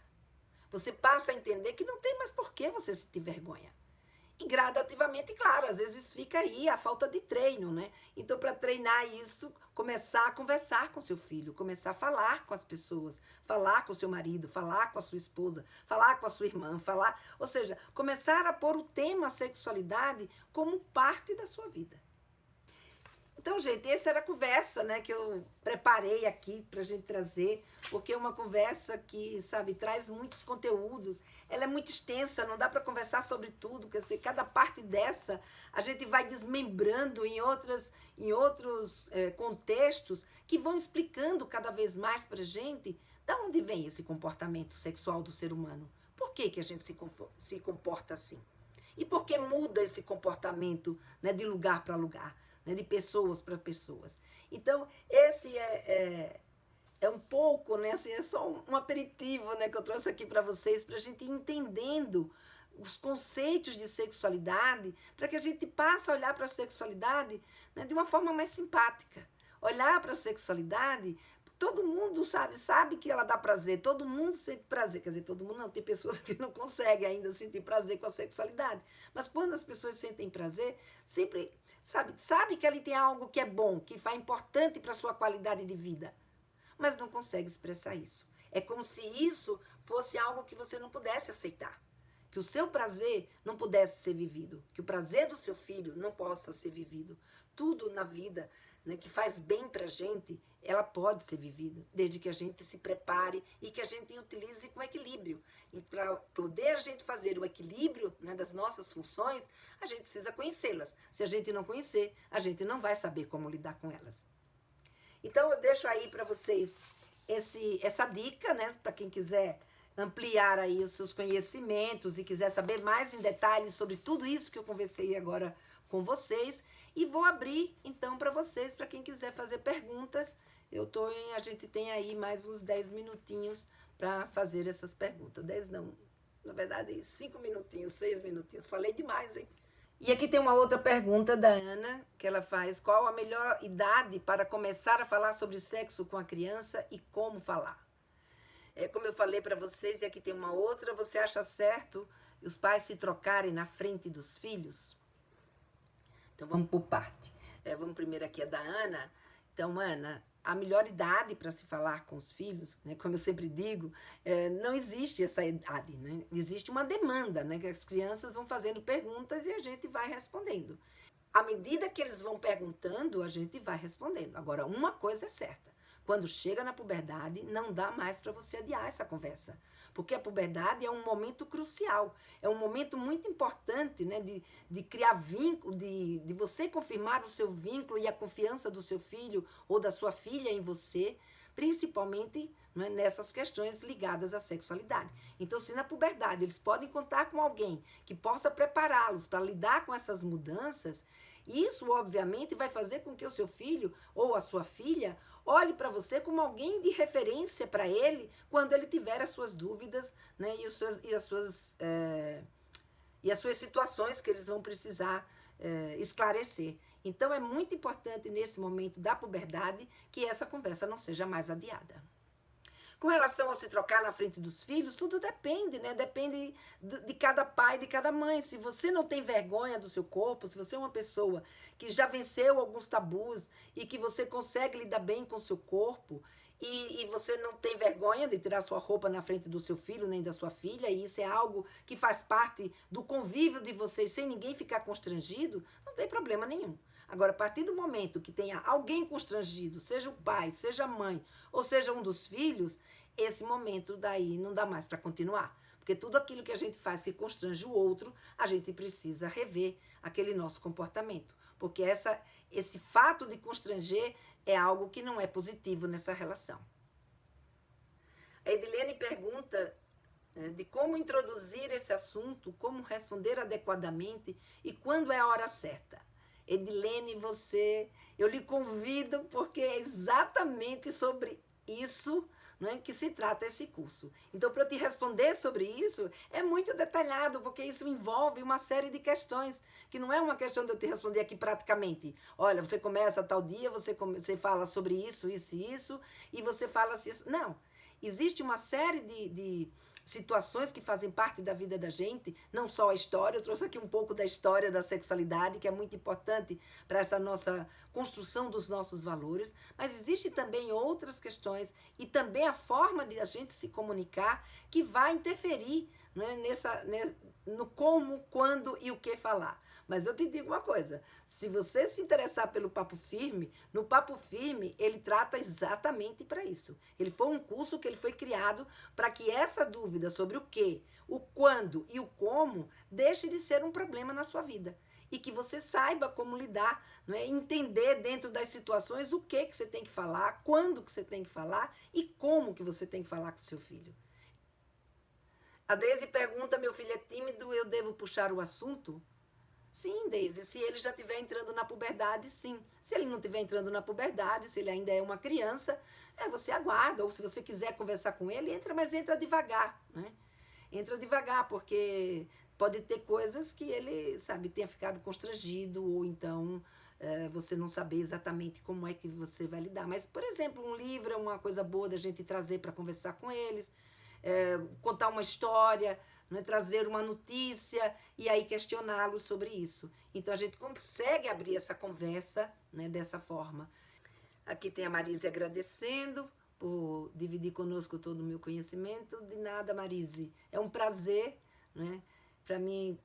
Você passa a entender que não tem mais por que você sentir vergonha. E gradativamente, claro, às vezes fica aí a falta de treino, né? Então, para treinar isso, começar a conversar com seu filho, começar a falar com as pessoas, falar com seu marido, falar com a sua esposa, falar com a sua irmã, ou seja, começar a pôr o tema sexualidade como parte da sua vida. Então, gente, essa era a conversa, né, que eu preparei aqui pra gente trazer, porque é uma conversa que, sabe, traz muitos conteúdos. Ela é muito extensa, não dá para conversar sobre tudo, quer dizer, cada parte dessa a gente vai desmembrando em outros contextos que vão explicando cada vez mais pra gente de onde vem esse comportamento sexual do ser humano. Por que que a gente se comporta assim? E por que muda esse comportamento, né, de lugar para lugar? Né, de pessoas para pessoas. Então, esse é um pouco, né, assim, é só um aperitivo, né, que eu trouxe aqui para vocês, para a gente ir entendendo os conceitos de sexualidade, para que a gente passe a olhar para a sexualidade, né, de uma forma mais simpática. Olhar para a sexualidade, todo mundo sabe que ela dá prazer, todo mundo sente prazer, quer dizer, todo mundo não, tem pessoas que não conseguem ainda sentir prazer com a sexualidade, mas quando as pessoas sentem prazer, sempre sabe que ali tem algo que é bom, que é importante para a sua qualidade de vida, mas não consegue expressar isso. É como se isso fosse algo que você não pudesse aceitar, que o seu prazer não pudesse ser vivido, que o prazer do seu filho não possa ser vivido. Tudo na vida, né, que faz bem pra gente, ela pode ser vivida, desde que a gente se prepare e que a gente utilize com equilíbrio. E para poder a gente fazer o equilíbrio, né, das nossas funções, a gente precisa conhecê-las. Se a gente não conhecer, a gente não vai saber como lidar com elas. Então eu deixo aí para vocês essa dica, né, para quem quiser ampliar aí os seus conhecimentos e quiser saber mais em detalhes sobre tudo isso que eu conversei agora com vocês. E vou abrir, então, para vocês, para quem quiser fazer perguntas. A gente tem aí mais uns 10 minutinhos para fazer essas perguntas. 10 não, na verdade 5 minutinhos, 6 minutinhos. Falei demais, hein? E aqui tem uma outra pergunta da Ana, que ela faz: qual a melhor idade para começar a falar sobre sexo com a criança e como falar? Como eu falei para vocês, e aqui tem uma outra: você acha certo os pais se trocarem na frente dos filhos? Então vamos por parte. Vamos primeiro aqui a da Ana. Então, Ana, a melhor idade para se falar com os filhos, né, como eu sempre digo, não existe essa idade, né? Existe uma demanda, né, que as crianças vão fazendo perguntas e a gente vai respondendo. À medida que eles vão perguntando, a gente vai respondendo. Agora, uma coisa é certa: quando chega na puberdade, não dá mais para você adiar essa conversa. Porque a puberdade é um momento crucial, é um momento muito importante, né, de criar vínculo, de você confirmar o seu vínculo e a confiança do seu filho ou da sua filha em você, principalmente, né, nessas questões ligadas à sexualidade. Então, se na puberdade eles podem contar com alguém que possa prepará-los para lidar com essas mudanças, isso, obviamente, vai fazer com que o seu filho ou a sua filha olhe para você como alguém de referência para ele quando ele tiver as suas dúvidas, né, e as suas situações que eles vão precisar esclarecer. Então, é muito importante nesse momento da puberdade que essa conversa não seja mais adiada. Com relação a se trocar na frente dos filhos, tudo depende, né? Depende de cada pai, de cada mãe. Se você não tem vergonha do seu corpo, se você é uma pessoa que já venceu alguns tabus e que você consegue lidar bem com o seu corpo e você não tem vergonha de tirar sua roupa na frente do seu filho nem da sua filha, e isso é algo que faz parte do convívio de vocês sem ninguém ficar constrangido, não tem problema nenhum. Agora, a partir do momento que tenha alguém constrangido, seja o pai, seja a mãe, ou seja um dos filhos, esse momento daí não dá mais para continuar. Porque tudo aquilo que a gente faz que constrange o outro, a gente precisa rever aquele nosso comportamento. Porque esse fato de constranger é algo que não é positivo nessa relação. A Edilene pergunta de como introduzir esse assunto, como responder adequadamente e quando é a hora certa. Edilene, eu lhe convido porque é exatamente sobre isso, não é, que se trata esse curso. Então, para eu te responder sobre isso, é muito detalhado, porque isso envolve uma série de questões, que não é uma questão de eu te responder aqui praticamente. Olha, você começa tal dia, você fala sobre isso, isso e isso, e você fala assim. Não. Existe uma série de situações que fazem parte da vida da gente, não só a história. Eu trouxe aqui um pouco da história da sexualidade, que é muito importante para essa nossa construção dos nossos valores, mas existe também outras questões e também a forma de a gente se comunicar que vai interferir, né, no como, quando e o que falar. Mas eu te digo uma coisa, se você se interessar pelo Papo Firme, no Papo Firme ele trata exatamente para isso. Ele foi um curso que ele foi criado para que essa dúvida sobre o que, o quando e o como deixe de ser um problema na sua vida. E que você saiba como lidar, né? Entender dentro das situações o que você tem que falar, quando que você tem que falar e como que você tem que falar com seu filho. A Deise pergunta, meu filho é tímido, eu devo puxar o assunto? Sim, Deise, se ele já estiver entrando na puberdade, sim. Se ele não estiver entrando na puberdade, se ele ainda é uma criança, você aguarda. Ou se você quiser conversar com ele, entra, mas entra devagar, né? Entra devagar, porque pode ter coisas que ele, sabe, tenha ficado constrangido, ou então você não saber exatamente como é que você vai lidar. Mas, por exemplo, um livro é uma coisa boa da gente trazer para conversar com eles, contar uma história, né, trazer uma notícia e aí questioná-los sobre isso. Então a gente consegue abrir essa conversa, né, dessa forma. Aqui tem a Marise agradecendo por dividir conosco todo o meu conhecimento. De nada, Marise. É um prazer, né, para mim,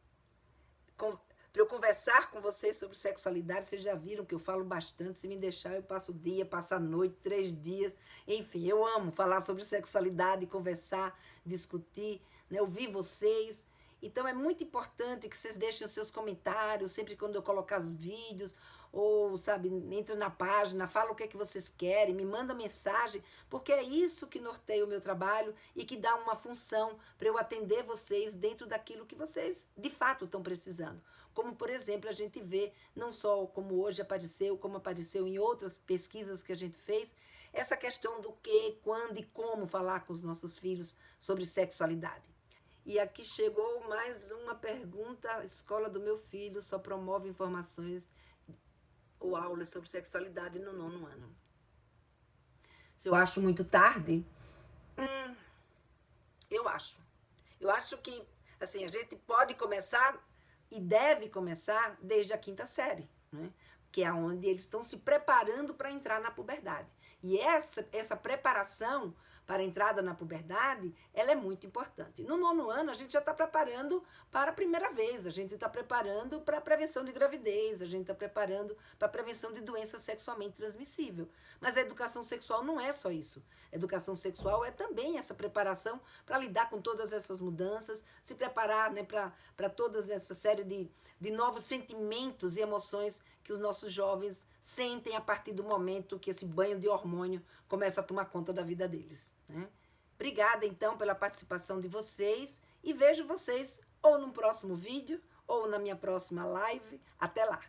para eu conversar com vocês sobre sexualidade. Vocês já viram que eu falo bastante. Se me deixar, eu passo o dia, passo a noite, 3 dias. Enfim, eu amo falar sobre sexualidade, conversar, discutir, né, ouvir vocês. Então é muito importante que vocês deixem os seus comentários sempre quando eu colocar os vídeos, ou, sabe, entra na página, fala o que é que vocês querem, me manda mensagem, porque é isso que norteia o meu trabalho e que dá uma função para eu atender vocês dentro daquilo que vocês de fato estão precisando. Como, por exemplo, a gente vê, não só como hoje apareceu, como apareceu em outras pesquisas que a gente fez, essa questão do que, quando e como falar com os nossos filhos sobre sexualidade. E aqui chegou mais uma pergunta. A escola do meu filho só promove informações ou aulas sobre sexualidade no 9º ano. Se eu acho muito tarde? Eu acho. Eu acho que, assim, a gente pode começar e deve começar desde a 5ª série, né? Que é onde eles estão se preparando para entrar na puberdade. E essa preparação para a entrada na puberdade, ela é muito importante. No 9º ano, a gente já está preparando para a primeira vez, a gente está preparando para a prevenção de gravidez, a gente está preparando para a prevenção de doença sexualmente transmissível. Mas a educação sexual não é só isso. A educação sexual é também essa preparação para lidar com todas essas mudanças, se preparar, né, para toda essa série de novos sentimentos e emoções que os nossos jovens sentem a partir do momento que esse banho de hormônio começa a tomar conta da vida deles, né? Obrigada, então, pela participação de vocês e vejo vocês ou no próximo vídeo ou na minha próxima live. Até lá!